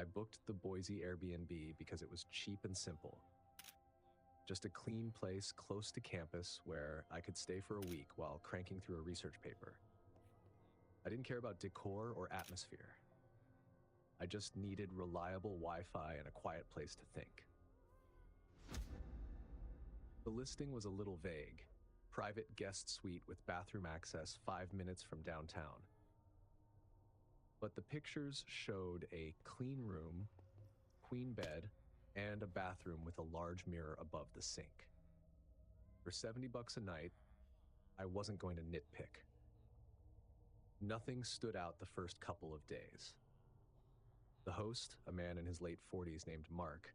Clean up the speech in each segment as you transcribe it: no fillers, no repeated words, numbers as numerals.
I booked the Boise Airbnb because it was cheap and simple. Just a clean place close to campus where I could stay for a week while cranking through a research paper. I didn't care about decor or atmosphere. I just needed reliable Wi-Fi and a quiet place to think. The listing was a little vague. Private guest suite with bathroom access 5 minutes from downtown. But the pictures showed a clean room, queen bed, and a bathroom with a large mirror above the sink. For $70 a night, I wasn't going to nitpick. Nothing stood out the first couple of days. The host, a man in his late 40s named Mark,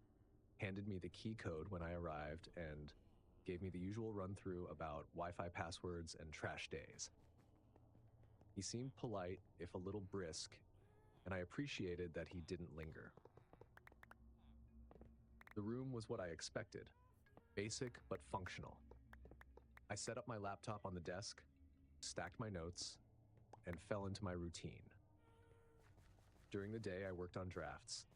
handed me the key code when I arrived and gave me the usual run-through about Wi-Fi passwords and trash days. He seemed polite, if a little brisk, and I appreciated that he didn't linger. The room was what I expected, basic but functional. I set up my laptop on the desk, stacked my notes, and fell into my routine. During the day, I worked on drafts.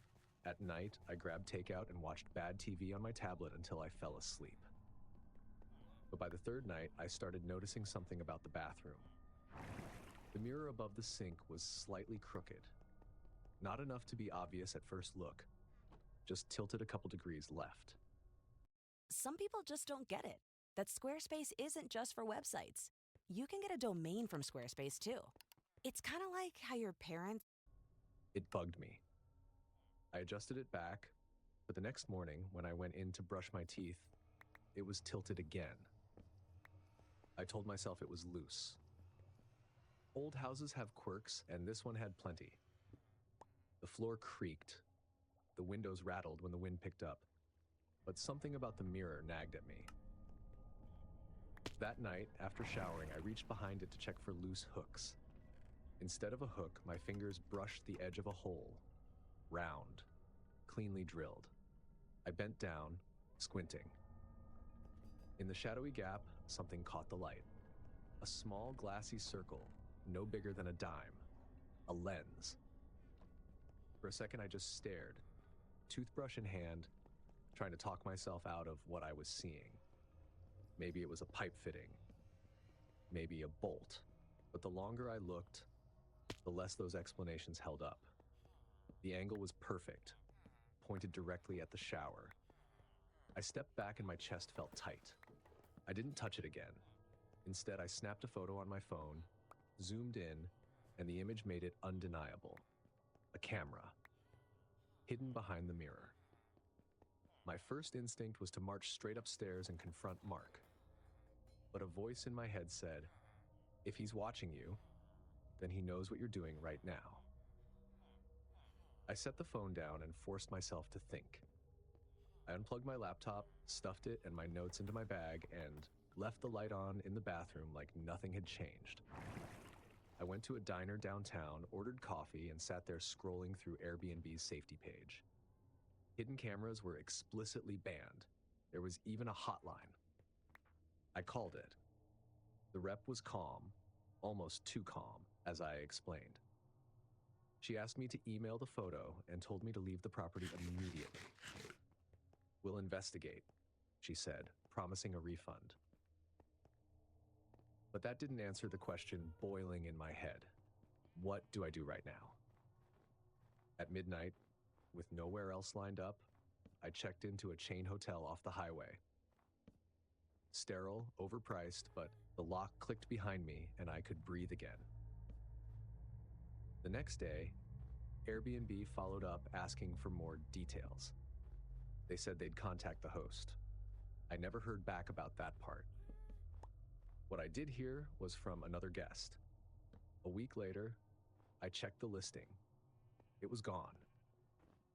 At night, I grabbed takeout and watched bad TV on my tablet until I fell asleep. But by the third night, I started noticing something about the bathroom. The mirror above the sink was slightly crooked. Not enough to be obvious at first look, just tilted a couple degrees left. Some people just don't get it, that Squarespace isn't just for websites. You can get a domain from Squarespace too. It's kind of like how your parents... It bugged me. I adjusted it back, but the next morning, when I went in to brush my teeth, it was tilted again. I told myself it was loose. Old houses have quirks, and this one had plenty. The floor creaked. The windows rattled when the wind picked up, but something about the mirror nagged at me. That night, after showering, I reached behind it to check for loose hooks. Instead of a hook, my fingers brushed the edge of a hole, round, cleanly drilled. I bent down, squinting. In the shadowy gap, something caught the light. A small glassy circle, no bigger than a dime. A lens. For a second, I just stared, toothbrush in hand, trying to talk myself out of what I was seeing. Maybe it was a pipe fitting. Maybe a bolt. But the longer I looked, the less those explanations held up. The angle was perfect, pointed directly at the shower. I stepped back and my chest felt tight. I didn't touch it again. Instead, I snapped a photo on my phone, zoomed in, and the image made it undeniable. A camera, hidden behind the mirror. My first instinct was to march straight upstairs and confront Mark. But a voice in my head said, if he's watching you, then he knows what you're doing right now. I set the phone down and forced myself to think. I unplugged my laptop, stuffed it and my notes into my bag, and left the light on in the bathroom like nothing had changed. I went to a diner downtown, ordered coffee, and sat there scrolling through Airbnb's safety page. Hidden cameras were explicitly banned. There was even a hotline. I called it. The rep was calm, almost too calm, as I explained. She asked me to email the photo and told me to leave the property immediately. We'll investigate, she said, promising a refund. But that didn't answer the question boiling in my head. What do I do right now? At midnight, with nowhere else lined up, I checked into a chain hotel off the highway. Sterile, overpriced, but the lock clicked behind me and I could breathe again. The next day, Airbnb followed up asking for more details. They said they'd contact the host. I never heard back about that part. What I did hear was from another guest. A week later, I checked the listing. It was gone.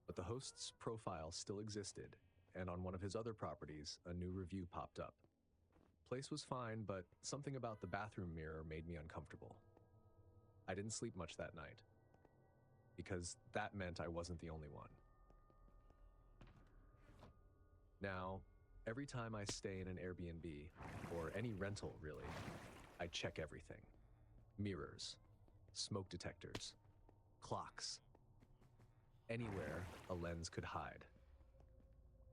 But the host's profile still existed, and on one of his other properties, a new review popped up. Place was fine, but something about the bathroom mirror made me uncomfortable. I didn't sleep much that night, because that meant I wasn't the only one. Now, every time I stay in an Airbnb, or any rental really, I check everything. Mirrors, smoke detectors, clocks. Anywhere a lens could hide.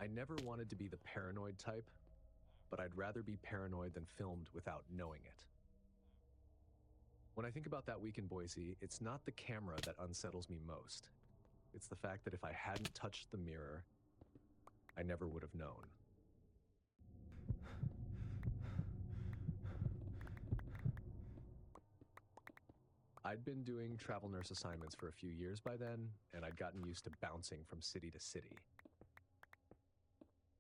I never wanted to be the paranoid type, but I'd rather be paranoid than filmed without knowing it. When I think about that week in Boise, it's not the camera that unsettles me most. It's the fact that if I hadn't touched the mirror, I never would have known. I'd been doing travel nurse assignments for a few years by then, and I'd gotten used to bouncing from city to city.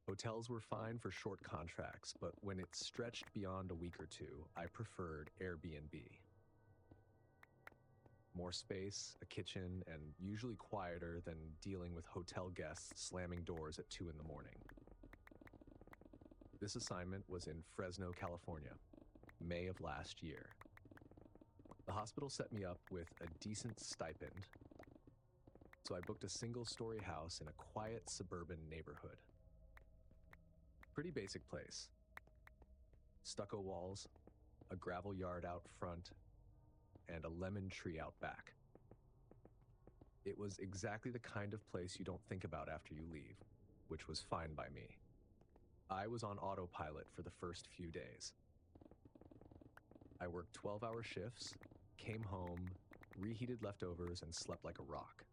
Hotels were fine for short contracts, but when it stretched beyond a week or two, I preferred Airbnb. More space, a kitchen, and usually quieter than dealing with hotel guests slamming doors at 2 in the morning. This assignment was in Fresno, California, May of last year. The hospital set me up with a decent stipend, so I booked a single-story house in a quiet suburban neighborhood. Pretty basic place. Stucco walls, a gravel yard out front, and a lemon tree out back. It was exactly the kind of place you don't think about after you leave, which was fine by me. I was on autopilot for the first few days. I worked 12-hour shifts, came home, reheated leftovers, and slept like a rock.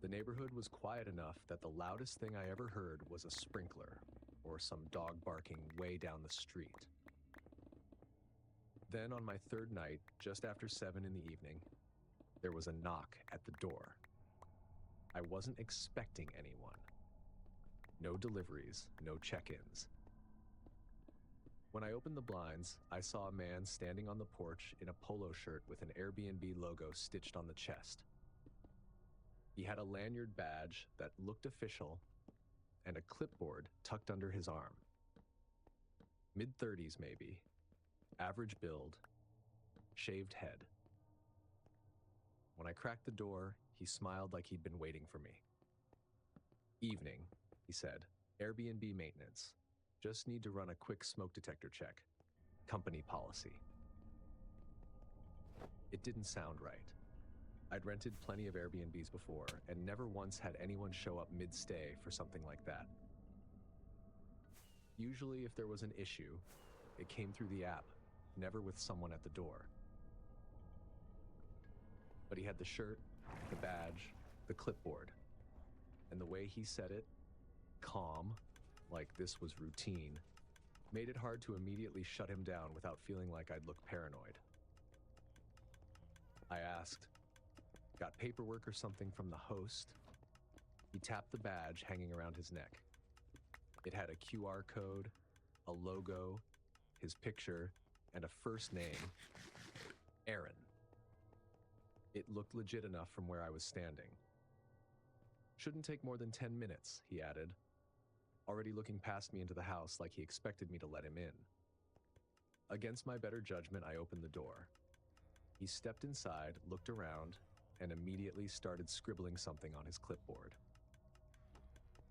The neighborhood was quiet enough that the loudest thing I ever heard was a sprinkler or some dog barking way down the street. Then on my third night, just after 7 in the evening, there was a knock at the door. I wasn't expecting anyone. No deliveries, no check-ins. When I opened the blinds, I saw a man standing on the porch in a polo shirt with an Airbnb logo stitched on the chest. He had a lanyard badge that looked official and a clipboard tucked under his arm. Mid-30s maybe, average build, shaved head. When I cracked the door, he smiled like he'd been waiting for me. "Evening," he said. "Airbnb maintenance. Just need to run a quick smoke detector check. Company policy." It didn't sound right. I'd rented plenty of Airbnbs before and never once had anyone show up mid-stay for something like that. Usually, if there was an issue, it came through the app, never with someone at the door. But he had the shirt, the badge, the clipboard, and the way he said it, calm, like this was routine, made it hard to immediately shut him down without feeling like I'd look paranoid. I asked, "Got paperwork or something from the host?" He tapped the badge hanging around his neck. It had a QR code, a logo, his picture, and a first name, Aaron. It looked legit enough from where I was standing. "Shouldn't take more than 10 minutes, he added, already looking past me into the house like he expected me to let him in. Against my better judgment, I opened the door. He stepped inside, looked around, and immediately started scribbling something on his clipboard.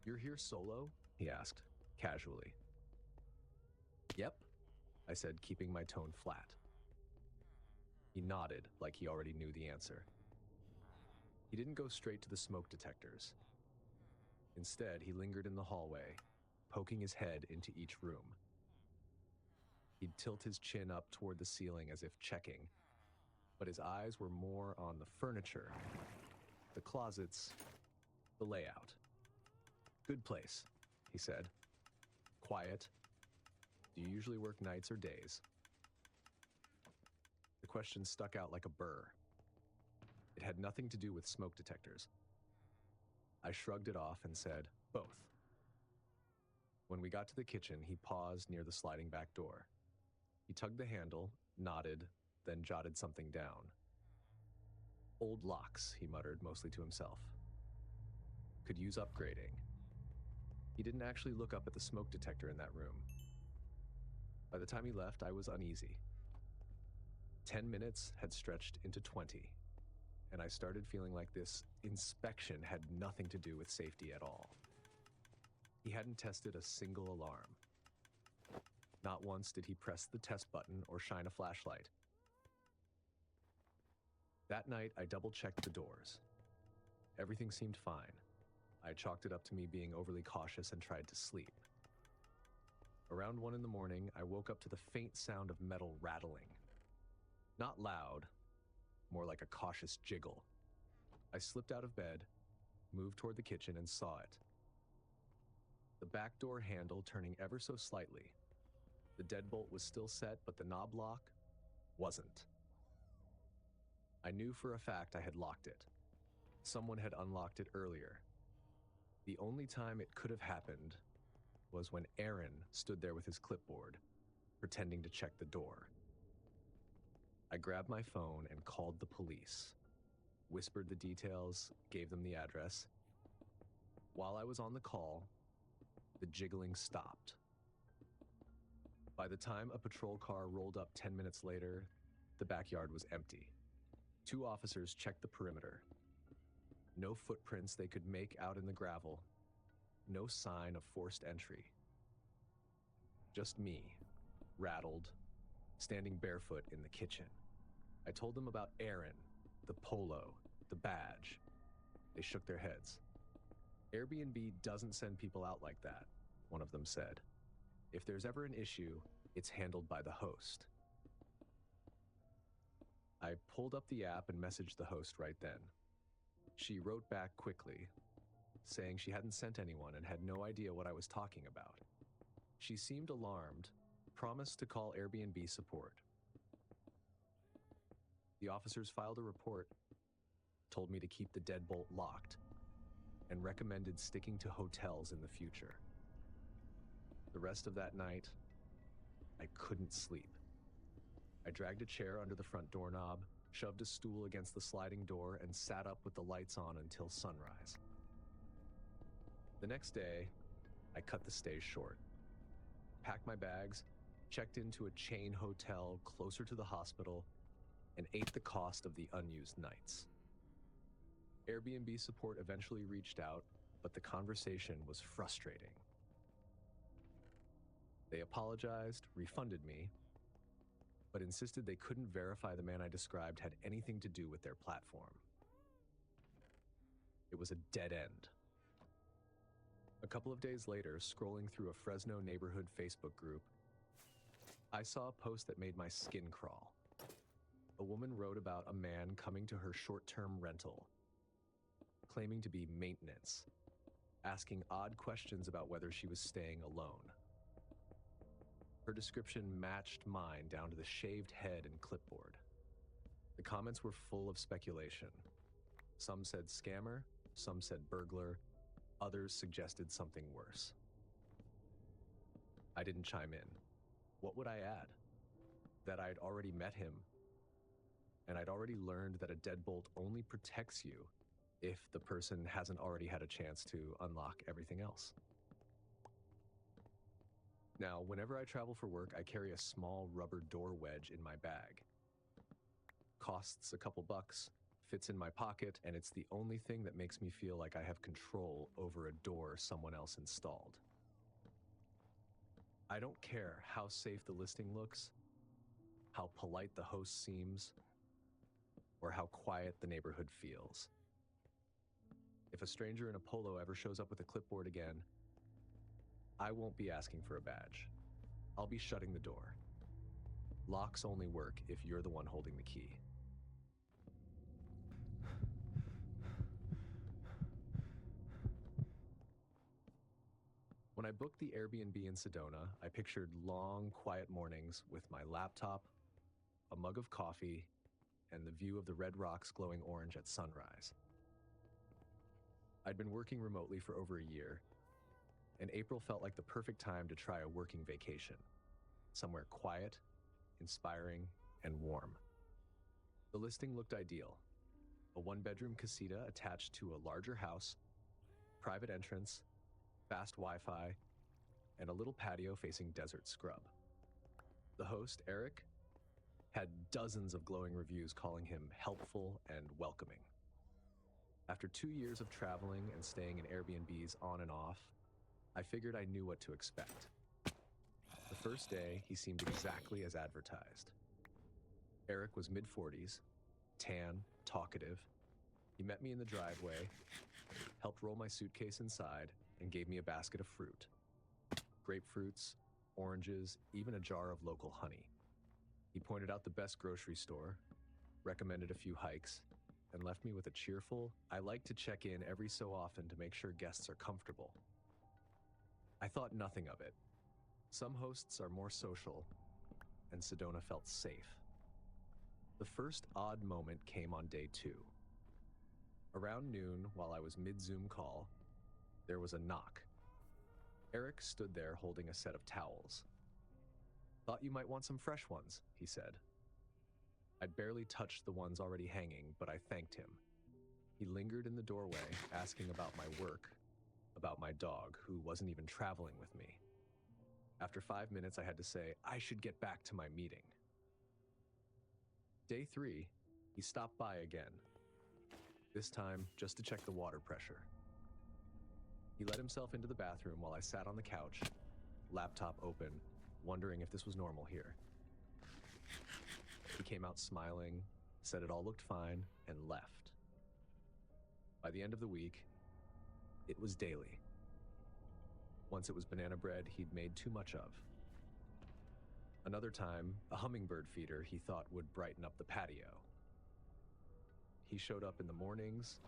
"You're here solo?" he asked, casually. "Yep," I said, keeping my tone flat. He nodded like he already knew the answer. He didn't go straight to the smoke detectors. Instead, he lingered in the hallway, poking his head into each room. He'd tilt his chin up toward the ceiling as if checking, but his eyes were more on the furniture, the closets, the layout. "Good place," he said. "Quiet. Do you usually work nights or days?" The question stuck out like a burr. It had nothing to do with smoke detectors. I shrugged it off and said, "Both." When we got to the kitchen, he paused near the sliding back door. He tugged the handle, nodded, then jotted something down. "Old locks," he muttered, mostly to himself. "Could use upgrading." He didn't actually look up at the smoke detector in that room. By the time he left, I was uneasy. 10 minutes had stretched into 20, and I started feeling like this inspection had nothing to do with safety at all. He hadn't tested a single alarm. Not once did he press the test button or shine a flashlight. That night, I double-checked the doors. Everything seemed fine. I chalked it up to me being overly cautious and tried to sleep. Around 1 in the morning, I woke up to the faint sound of metal rattling. Not loud, more like a cautious jiggle. I slipped out of bed, moved toward the kitchen, and saw it. The back door handle turning ever so slightly. The deadbolt was still set, but the knob lock wasn't. I knew for a fact I had locked it. Someone had unlocked it earlier. The only time it could have happened was when Aaron stood there with his clipboard, pretending to check the door. I grabbed my phone and called the police, whispered the details, gave them the address. While I was on the call, the jiggling stopped. By the time a patrol car rolled up 10 minutes later, the backyard was empty. 2 officers checked the perimeter. No footprints they could make out in the gravel. No sign of forced entry. Just me, rattled, standing barefoot in the kitchen. I told them about Aaron, the polo, the badge. They shook their heads. Airbnb doesn't send people out like that, one of them said. If there's ever an issue, it's handled by the host. I pulled up the app and messaged the host right then. She wrote back quickly, saying she hadn't sent anyone and had no idea what I was talking about. She seemed alarmed, promised to call Airbnb support. The officers filed a report, told me to keep the deadbolt locked, and recommended sticking to hotels in the future. The rest of that night, I couldn't sleep. I dragged a chair under the front doorknob, shoved a stool against the sliding door, and sat up with the lights on until sunrise. The next day, I cut the stay short, packed my bags, checked into a chain hotel closer to the hospital, and ate the cost of the unused nights. Airbnb support eventually reached out, but the conversation was frustrating. They apologized, refunded me, but insisted they couldn't verify the man I described had anything to do with their platform. It was a dead end. A couple of days later, scrolling through a Fresno neighborhood Facebook group, I saw a post that made my skin crawl. A woman wrote about a man coming to her short-term rental, claiming to be maintenance, asking odd questions about whether she was staying alone. Her description matched mine down to the shaved head and clipboard. The comments were full of speculation. Some said scammer, some said burglar, others suggested something worse. I didn't chime in. What would I add? That I'd already met him, and I'd already learned that a deadbolt only protects you if the person hasn't already had a chance to unlock everything else. Now, whenever I travel for work, I carry a small rubber door wedge in my bag. Costs a couple bucks, fits in my pocket, and it's the only thing that makes me feel like I have control over a door someone else installed. I don't care how safe the listing looks, how polite the host seems, or how quiet the neighborhood feels. If a stranger in a polo ever shows up with a clipboard again, I won't be asking for a badge. I'll be shutting the door. Locks only work if you're the one holding the key. When I booked the Airbnb in Sedona, I pictured long, quiet mornings with my laptop, a mug of coffee, and the view of the red rocks glowing orange at sunrise. I'd been working remotely for over a year, and April felt like the perfect time to try a working vacation, somewhere quiet, inspiring, and warm. The listing looked ideal. A one-bedroom casita attached to a larger house, private entrance, fast Wi-Fi, and a little patio facing desert scrub. The host, Eric, had dozens of glowing reviews calling him helpful and welcoming. After 2 years of traveling and staying in Airbnbs on and off, I figured I knew what to expect. The first day, he seemed exactly as advertised. Eric was mid-40s, tan, talkative, He met me in the driveway, helped roll my suitcase inside, and gave me a basket of fruit. Grapefruits, oranges, even a jar of local honey. He pointed out the best grocery store, recommended a few hikes, and left me with a cheerful, "I like to check in every so often to make sure guests are comfortable." I thought nothing of it. Some hosts are more social, and Sedona felt safe. The first odd moment came on day 2. Around noon, while I was mid-Zoom call, there was a knock. Eric stood there holding a set of towels. "Thought you might want some fresh ones," he said. I'd barely touched the ones already hanging, but I thanked him. He lingered in the doorway, asking about my work, about my dog, who wasn't even traveling with me. After 5 minutes, I had to say, I should get back to my meeting. Day 3, he stopped by again, this time just to check the water pressure. He let himself into the bathroom while I sat on the couch, laptop open, wondering if this was normal here. He came out smiling, said it all looked fine, and left. By the end of the week, it was daily. Once it was banana bread he'd made too much of. Another time, a hummingbird feeder he thought would brighten up the patio. He showed up in the mornings,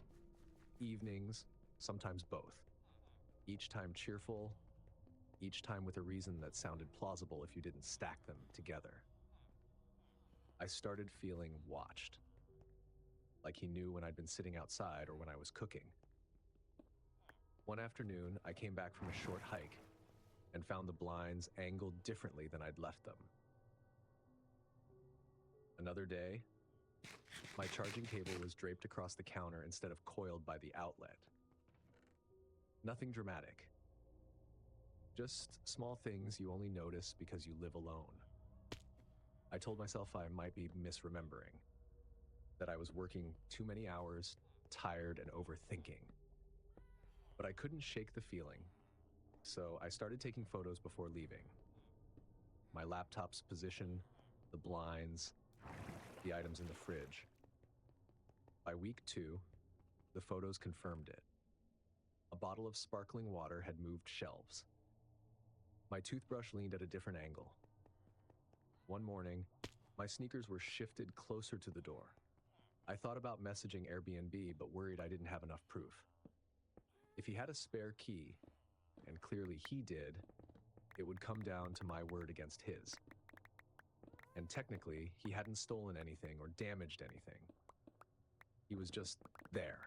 evenings, sometimes both. Each time cheerful, each time with a reason that sounded plausible if you didn't stack them together. I started feeling watched, like he knew when I'd been sitting outside or when I was cooking. One afternoon, I came back from a short hike and found the blinds angled differently than I'd left them. Another day, my charging cable was draped across the counter instead of coiled by the outlet. Nothing dramatic. Just small things you only notice because you live alone. I told myself I might be misremembering, that I was working too many hours, tired and overthinking. But I couldn't shake the feeling, so I started taking photos before leaving. My laptop's position, the blinds, the items in the fridge. By week 2, the photos confirmed it. A bottle of sparkling water had moved shelves. My toothbrush leaned at a different angle. One morning, my sneakers were shifted closer to the door. I thought about messaging Airbnb, but worried I didn't have enough proof. If he had a spare key, and clearly he did, it would come down to my word against his. And technically, he hadn't stolen anything or damaged anything. He was just there.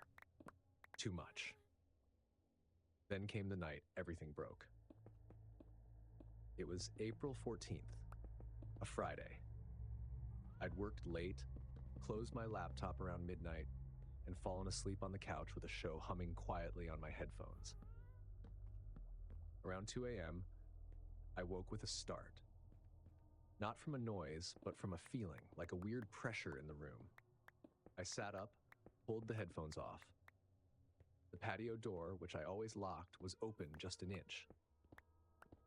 Too much. Then came the night everything broke. It was April 14th, a Friday. I'd worked late, closed my laptop around midnight, and fallen asleep on the couch with a show humming quietly on my headphones. Around 2 a.m., I woke with a start. Not from a noise, but from a feeling, like a weird pressure in the room. I sat up, pulled the headphones off. The patio door, which I always locked, was open just an inch.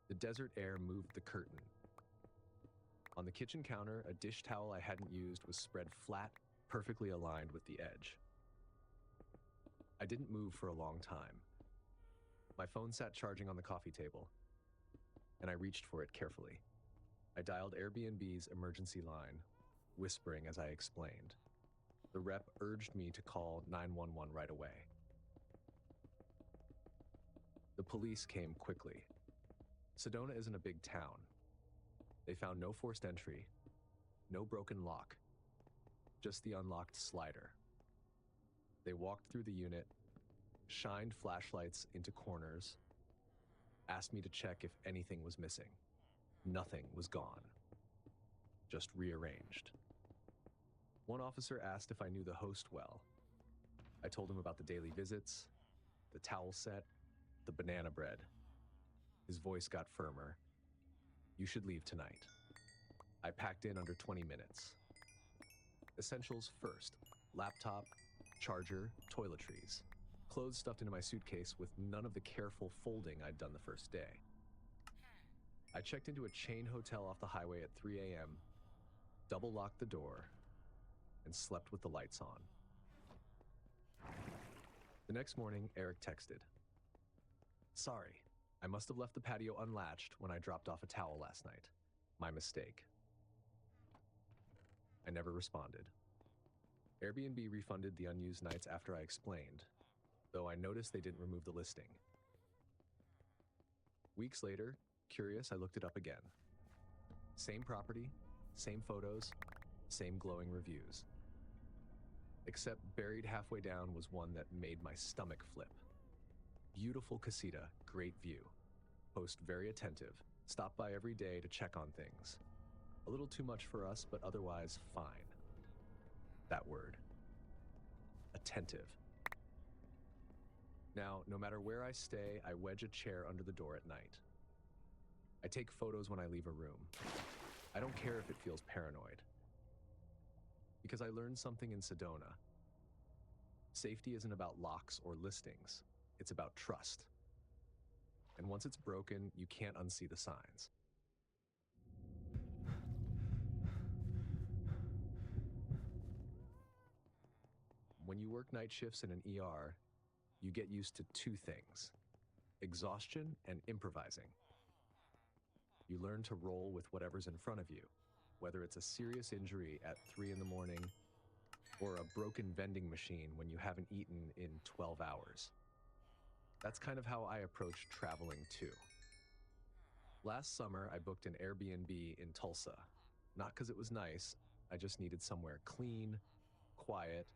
The desert air moved the curtain. On the kitchen counter, a dish towel I hadn't used was spread flat, perfectly aligned with the edge. I didn't move for a long time. My phone sat charging on the coffee table, and I reached for it carefully. I dialed Airbnb's emergency line, whispering as I explained. The rep urged me to call 911 right away. The police came quickly. Sedona isn't a big town. They found no forced entry, no broken lock, just the unlocked slider. They walked through the unit, shined flashlights into corners, asked me to check if anything was missing. Nothing was gone, just rearranged. One officer asked if I knew the host well. I told him about the daily visits, the towel set, the banana bread. His voice got firmer. You should leave tonight. I packed in under 20 minutes. Essentials first: laptop, charger, toiletries. Clothes stuffed into my suitcase with none of the careful folding I'd done the first day. I checked into a chain hotel off the highway at 3 a.m., double-locked the door, and slept with the lights on. The next morning, Eric texted, "Sorry, I must have left the patio unlatched when I dropped off a towel last night. My mistake." I never responded. Airbnb refunded the unused nights after I explained, though I noticed they didn't remove the listing. Weeks later, curious, I looked it up again. Same property, same photos, same glowing reviews. Except buried halfway down was one that made my stomach flip. Beautiful casita, great view. Host very attentive, stop by every day to check on things. A little too much for us, but otherwise fine. That word. Attentive. Now, no matter where I stay, I wedge a chair under the door at night. I take photos when I leave a room. I don't care if it feels paranoid. Because I learned something in Sedona. Safety isn't about locks or listings. It's about trust. And once it's broken, you can't unsee the signs. When you work night shifts in an ER, you get used to two things: exhaustion and improvising. You learn to roll with whatever's in front of you, whether it's a serious injury at 3 in the morning or a broken vending machine when you haven't eaten in 12 hours. That's kind of how I approach traveling too. Last summer, I booked an Airbnb in Tulsa. Not because it was nice, I just needed somewhere clean, quiet,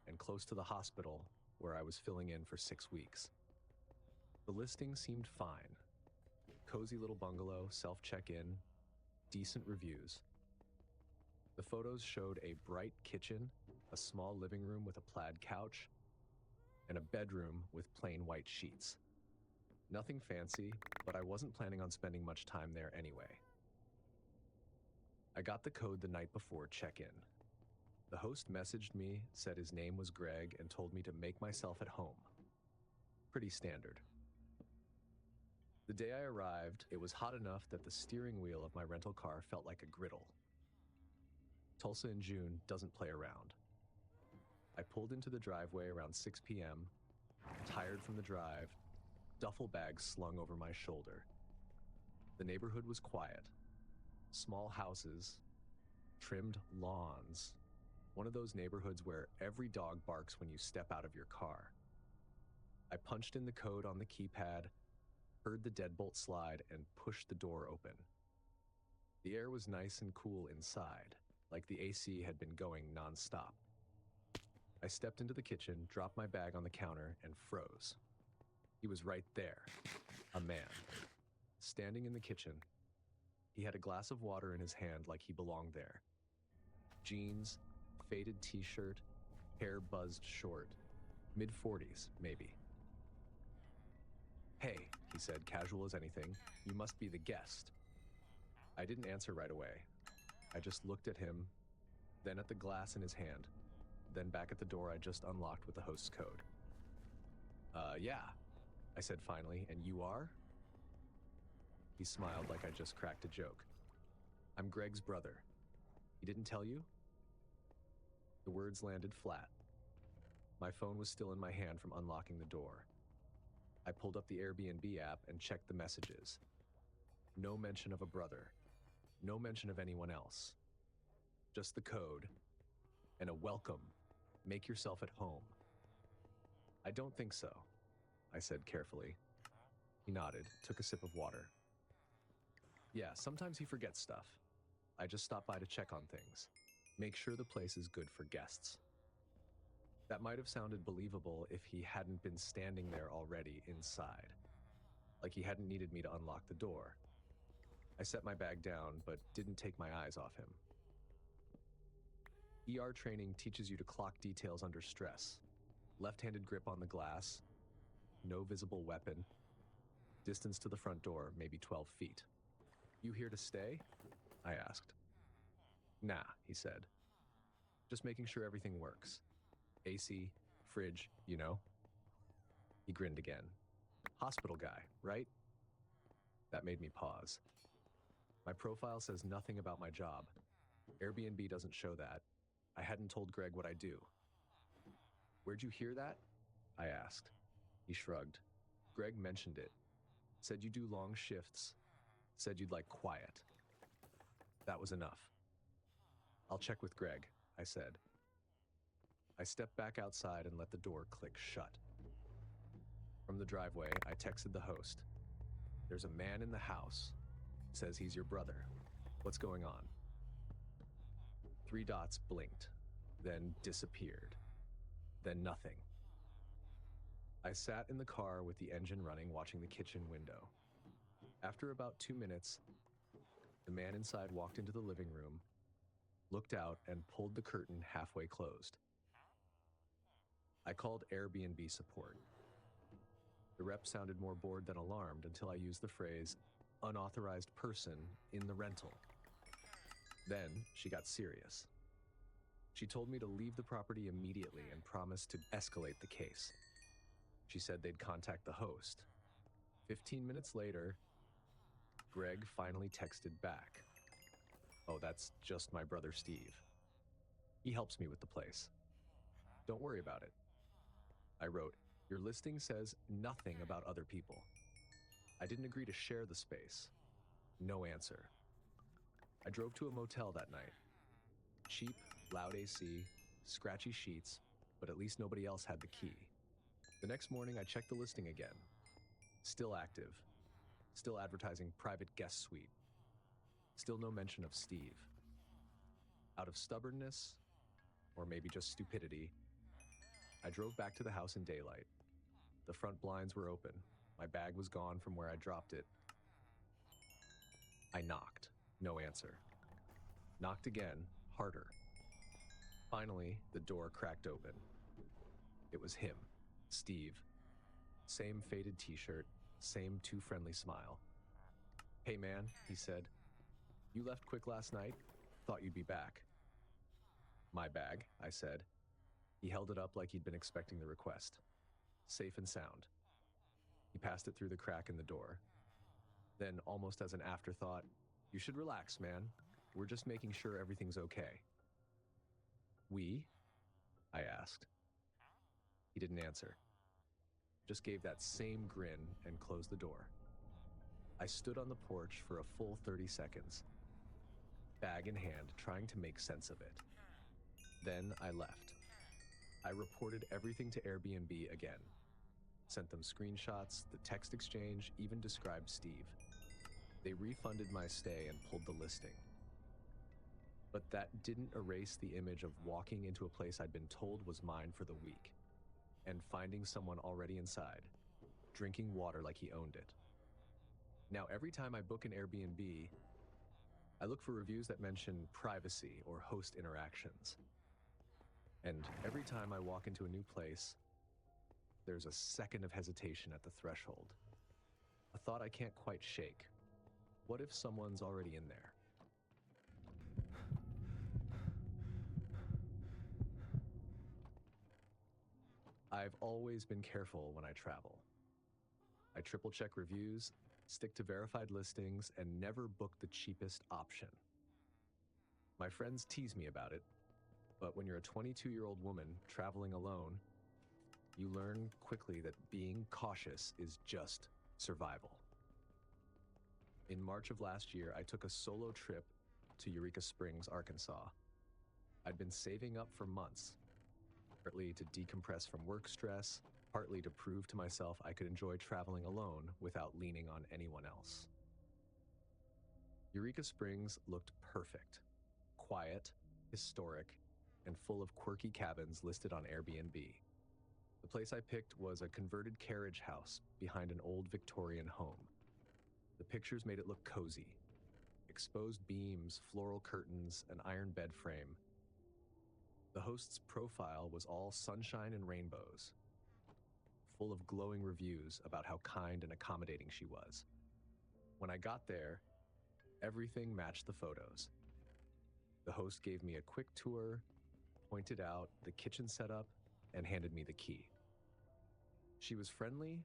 and close to the hospital where I was filling in for 6 weeks. The listing seemed fine. Cozy little bungalow, self-check-in, decent reviews. The photos showed a bright kitchen, a small living room with a plaid couch, and a bedroom with plain white sheets. Nothing fancy, but I wasn't planning on spending much time there anyway. I got the code the night before check-in. The host messaged me, said his name was Greg, and told me to make myself at home. Pretty standard. The day I arrived, it was hot enough that the steering wheel of my rental car felt like a griddle. Tulsa in June doesn't play around. I pulled into the driveway around 6 p.m., tired from the drive, duffel bag slung over my shoulder. The neighborhood was quiet. Small houses, trimmed lawns. One of those neighborhoods where every dog barks when you step out of your car. I punched in the code on the keypad, heard the deadbolt slide, and pushed the door open. The air was nice and cool inside, like the AC had been going nonstop. I stepped into the kitchen, dropped my bag on the counter, and froze. He was right there, a man, standing in the kitchen. He had a glass of water in his hand like he belonged there. Jeans, faded t-shirt, hair buzzed short, mid-40s, maybe. "Hey," he said, casual as anything, "you must be the guest." I didn't answer right away. I just looked at him, then at the glass in his hand, then back at the door I just unlocked with the host's code. Yeah, I said finally, "and you are?" He smiled like I just cracked a joke. "I'm Greg's brother. He didn't tell you?" The words landed flat. My phone was still in my hand from unlocking the door. I pulled up the Airbnb app and checked the messages. No mention of a brother. No mention of anyone else. Just the code and a welcome. Make yourself at home. "I don't think so," I said carefully. He nodded, took a sip of water. "Yeah, sometimes he forgets stuff. I just stopped by to check on things. Make sure the place is good for guests." That might have sounded believable if he hadn't been standing there already inside. Like he hadn't needed me to unlock the door. I set my bag down, but didn't take my eyes off him. ER training teaches you to clock details under stress. Left-handed grip on the glass, no visible weapon, distance to the front door, maybe 12 feet. "You here to stay?" I asked. "Nah," he said. "Just making sure everything works. AC, fridge, you know." He grinned again. "Hospital guy, right?" That made me pause. My profile says nothing about my job. Airbnb doesn't show that. I hadn't told Greg what I do. "Where'd you hear that?" I asked. He shrugged. Greg mentioned it. Said you do long shifts. Said you'd like quiet. That was enough. I'll check with Greg, I said. I stepped back outside and let the door click shut. From the driveway, I texted the host. There's a man in the house. Says he's your brother. What's going on? 3 dots blinked, then disappeared, then nothing. I sat in the car with the engine running, watching the kitchen window. After about 2 minutes, the man inside walked into the living room, looked out, and pulled the curtain halfway closed. I called Airbnb support. The rep sounded more bored than alarmed until I used the phrase, unauthorized person in the rental. Then she got serious. She told me to leave the property immediately and promised to escalate the case. She said they'd contact the host. 15 minutes later, Greg finally texted back. Oh, that's just my brother Steve. He helps me with the place. Don't worry about it. I wrote, your listing says nothing about other people. I didn't agree to share the space. No answer. I drove to a motel that night. Cheap, loud AC, scratchy sheets, but at least nobody else had the key. The next morning, I checked the listing again. Still active. Still advertising private guest suite. Still no mention of Steve. Out of stubbornness, or maybe just stupidity, I drove back to the house in daylight. The front blinds were open. My bag was gone from where I dropped it. I knocked. No answer. Knocked again, harder. Finally, the door cracked open. It was him, Steve. Same faded t-shirt, same too friendly smile. Hey man, he said. You left quick last night? Thought you'd be back. My bag, I said. He held it up like he'd been expecting the request. Safe and sound. He passed it through the crack in the door. Then, almost as an afterthought, you should relax, man. We're just making sure everything's okay. We? I asked. He didn't answer. Just gave that same grin and closed the door. I stood on the porch for a full 30 seconds, bag in hand, trying to make sense of it. Then I left. I reported everything to Airbnb again. Sent them screenshots, the text exchange, even described Steve. They refunded my stay and pulled the listing. But that didn't erase the image of walking into a place I'd been told was mine for the week, and finding someone already inside, drinking water like he owned it. Now, every time I book an Airbnb, I look for reviews that mention privacy or host interactions. And every time I walk into a new place, there's a second of hesitation at the threshold. A thought I can't quite shake. What if someone's already in there? I've always been careful when I travel. I triple-check reviews, stick to verified listings, and never book the cheapest option. My friends tease me about it, but when you're a 22-year-old woman traveling alone, you learn quickly that being cautious is just survival. In March of last year, I took a solo trip to Eureka Springs, Arkansas. I'd been saving up for months, partly to decompress from work stress, partly to prove to myself I could enjoy traveling alone without leaning on anyone else. Eureka Springs looked perfect, quiet, historic, and full of quirky cabins listed on Airbnb. The place I picked was a converted carriage house behind an old Victorian home. The pictures made it look cozy. Exposed beams, floral curtains, an iron bed frame. The host's profile was all sunshine and rainbows, full of glowing reviews about how kind and accommodating she was. When I got there, everything matched the photos. The host gave me a quick tour, pointed out the kitchen setup, and handed me the key. She was friendly,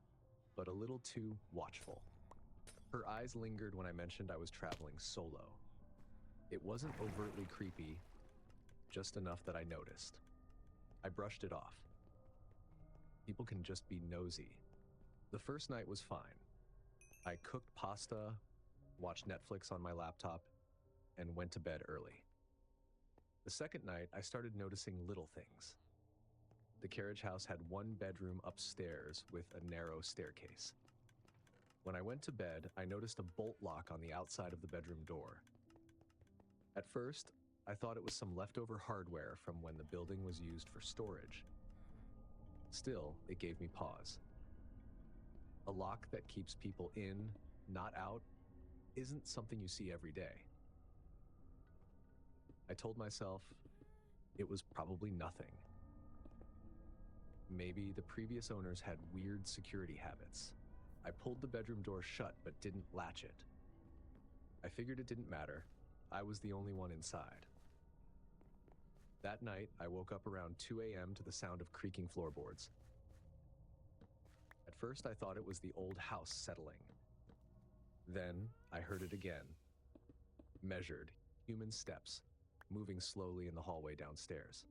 but a little too watchful. Her eyes lingered when I mentioned I was traveling solo. It wasn't overtly creepy, just enough that I noticed. I brushed it off. People can just be nosy. The first night was fine. I cooked pasta, watched Netflix on my laptop, and went to bed early. The second night, I started noticing little things. The carriage house had one bedroom upstairs with a narrow staircase. When I went to bed, I noticed a bolt lock on the outside of the bedroom door. At first, I thought it was some leftover hardware from when the building was used for storage. Still, it gave me pause. A lock that keeps people in, not out, isn't something you see every day. I told myself it was probably nothing. Maybe the previous owners had weird security habits. I pulled the bedroom door shut but didn't latch it. I figured it didn't matter. I was the only one inside. That night, I woke up around 2 a.m. to the sound of creaking floorboards. At first, I thought it was the old house settling. Then, I heard it again. Measured, human steps, moving slowly in the hallway downstairs.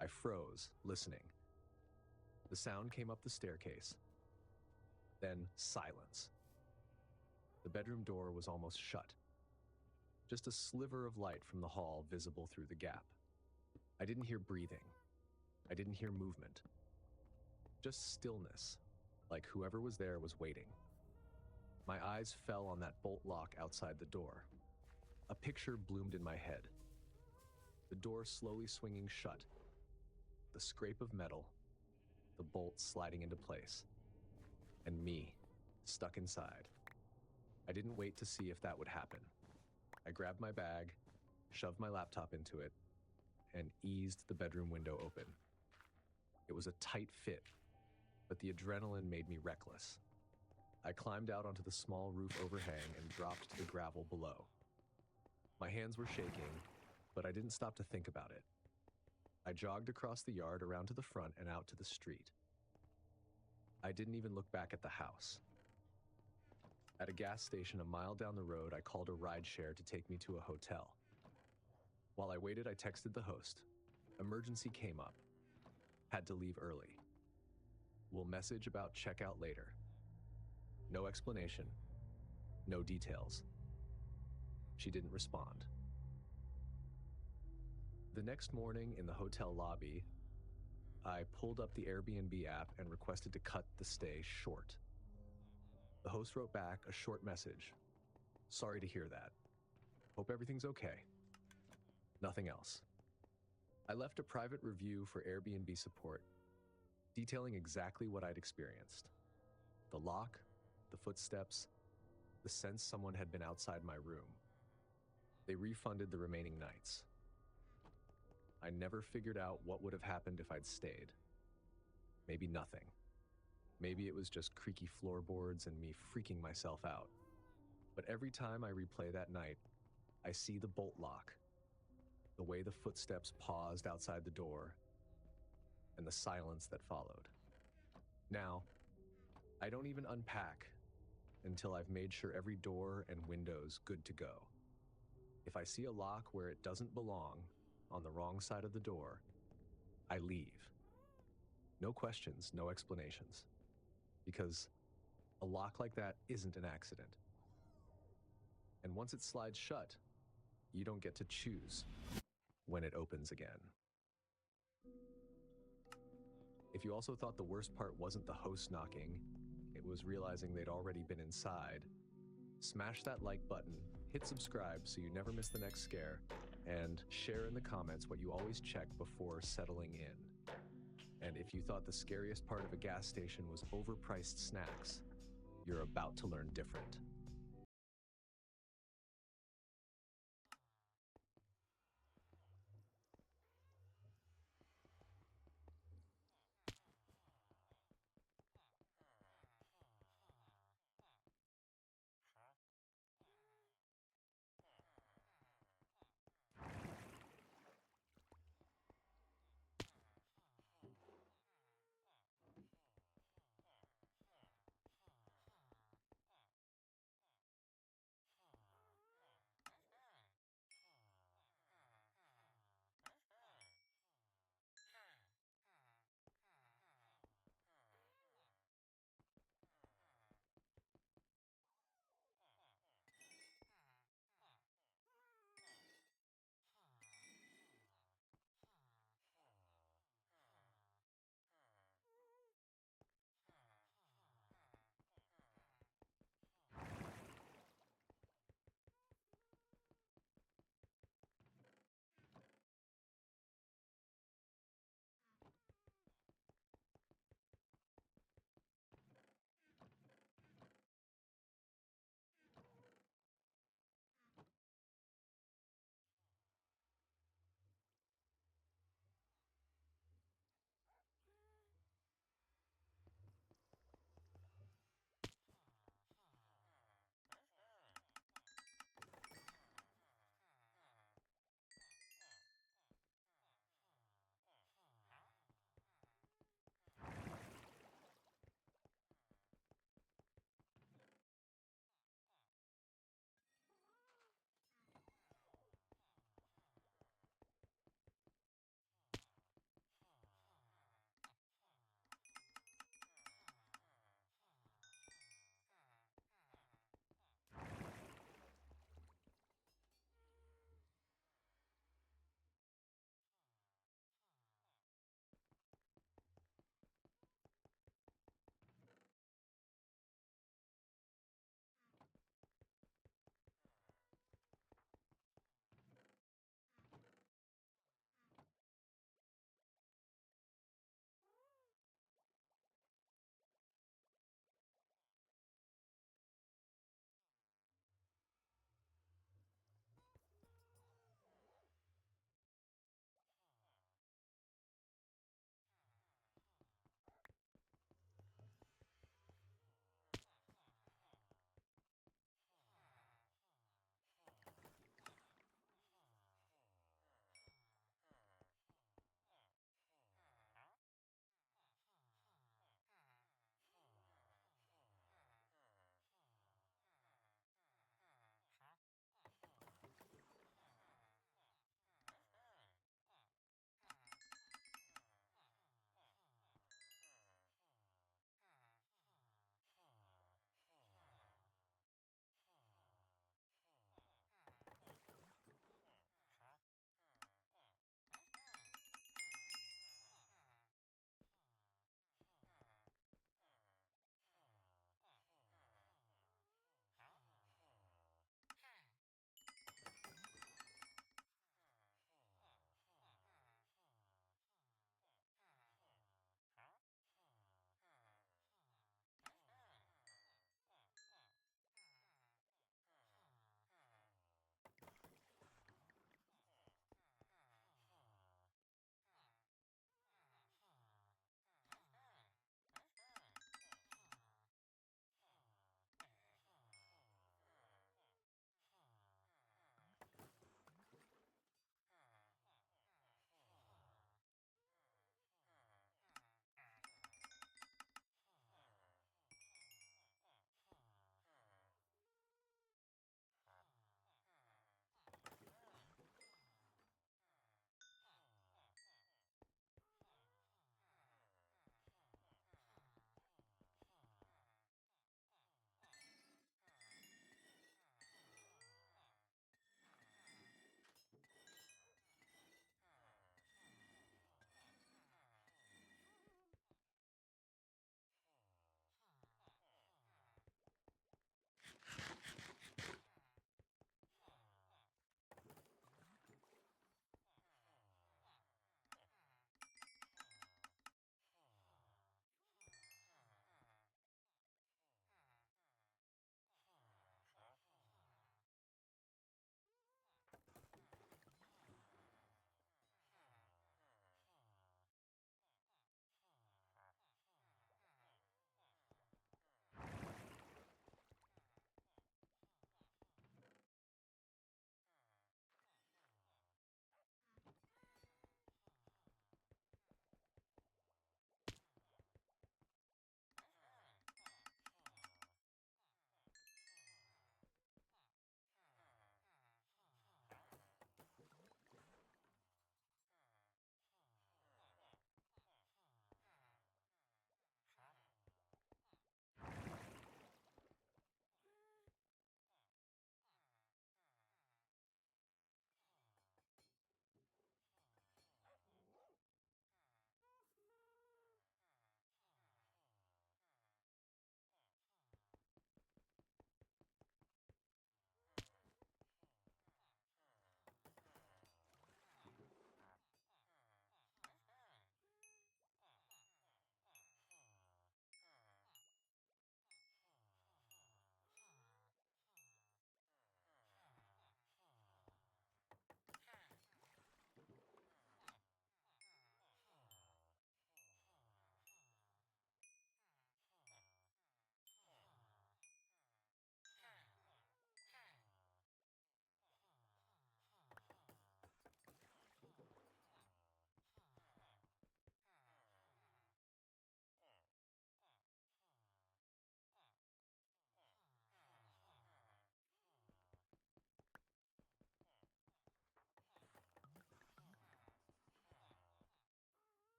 I froze, listening. The sound came up the staircase. Then, silence. The bedroom door was almost shut. Just a sliver of light from the hall visible through the gap. I didn't hear breathing. I didn't hear movement. Just stillness, like whoever was there was waiting. My eyes fell on that bolt lock outside the door. A picture bloomed in my head. The door slowly swinging shut. The scrape of metal. The bolt sliding into place. And me, stuck inside. I didn't wait to see if that would happen. I grabbed my bag, shoved my laptop into it, and eased the bedroom window open. It was a tight fit, but the adrenaline made me reckless. I climbed out onto the small roof overhang and dropped to the gravel below. My hands were shaking, but I didn't stop to think about it. I jogged across the yard around to the front and out to the street. I didn't even look back at the house. At a gas station a mile down the road, I called a rideshare to take me to a hotel. While I waited, I texted the host. Emergency came up. Had to leave early. Will message about checkout later. No explanation. No details. She didn't respond. The next morning in the hotel lobby, I pulled up the Airbnb app and requested to cut the stay short. The host wrote back a short message. Sorry to hear that. Hope everything's okay. Nothing else. I left a private review for Airbnb support, detailing exactly what I'd experienced. The lock, the footsteps, the sense someone had been outside my room. They refunded the remaining nights. I never figured out what would have happened if I'd stayed. Maybe nothing. Maybe it was just creaky floorboards and me freaking myself out. But every time I replay that night, I see the bolt lock, the way the footsteps paused outside the door, and the silence that followed. Now, I don't even unpack until I've made sure every door and window's good to go. If I see a lock where it doesn't belong, on the wrong side of the door, I leave. No questions, no explanations. Because a lock like that isn't an accident. And once it slides shut, you don't get to choose when it opens again. If you also thought the worst part wasn't the host knocking, it was realizing they'd already been inside, smash that like button, hit subscribe so you never miss the next scare, and share in the comments what you always check before settling in. And if you thought the scariest part of a gas station was overpriced snacks, you're about to learn different.